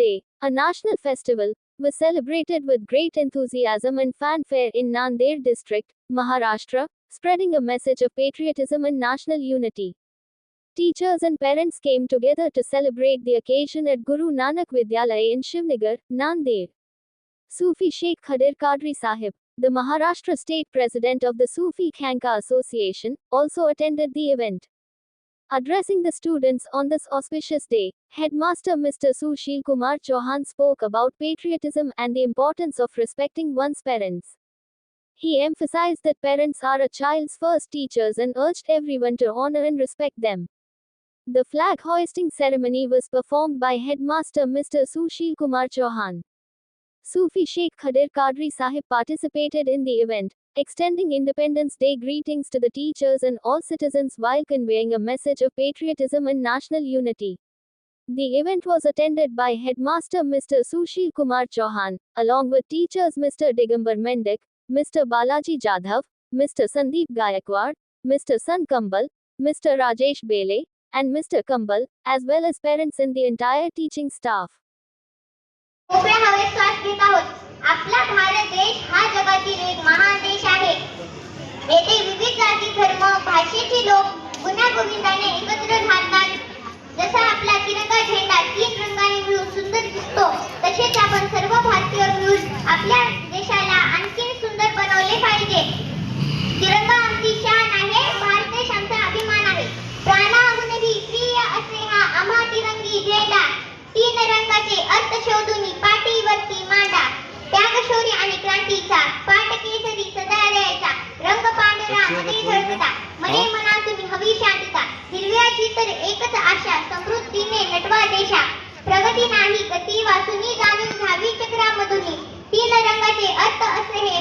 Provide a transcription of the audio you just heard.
Day, a national festival, was celebrated with great enthusiasm and fanfare in Nanded district, Maharashtra, spreading a message of patriotism and national unity. Teachers and parents came together to celebrate the occasion at Guru Nanak Vidyalaya in Shivnagar, Nanded. Sufi Sheikh Khadir Qadri Sahib, the Maharashtra State President of the Sufi Khanka Association, also attended the event. Addressing the students on this auspicious day, Headmaster Mr. Sushil Kumar Chauhan spoke about patriotism and the importance of respecting one's parents. He emphasized that parents are a child's first teachers and urged everyone to honor and respect them. The flag hoisting ceremony was performed by Headmaster Mr. Sushil Kumar Chauhan. Sufi Sheikh Khadir Qadri Sahib participated in the event, extending Independence Day greetings to the teachers and all citizens while conveying a message of patriotism and national unity. The event was attended by Headmaster Mr. Sushil Kumar Chauhan, along with teachers Mr. Digambar Mendik, Mr. Balaji Jadhav, Mr. Sandeep Gaikwad, Mr. San Kambal, Mr. Rajesh Bele, and Mr. Kambal, as well as parents and the entire teaching staff. मोकळ्या हवेत श्वास घेत आहोत. आपला भारत देश हा जगातील एक महान देश आहे. येथे विविध जाती धर्म भाषेचे लोक गुण्यागोविंदाने एकत्र राहतात. जसा आपला तिरंगा झेंडा 3 रंगांनी मिळून सुंदर दिसतो, तसेच आपण सर्व भारतीय मिळून आपल्या देशाला आणखी सुंदर बनवले पाहिजे. तिरंगा आमची शान आहे. भारत देश आमचा अभिमान आहे. प्राणाहूनही प्रिय असे हा आम्हा तिरंगी झेंडा 3 रंगाचे अर्थ शोधून पाठीवरती मांडा. त्यागशौर्य आणि क्रांतीचा पाठ केसरी सदा द्यायचा. रंग पांढरा मध्ये झळकता, मने मनातून हवी शांतता. हिरव्याची तर एकच आशा, समृद्धीने नटवा देशा. प्रगती नाही गती वाचून जाणून घ्यावी चक्रामधून. 3 रंगाचे अर्थ असे हे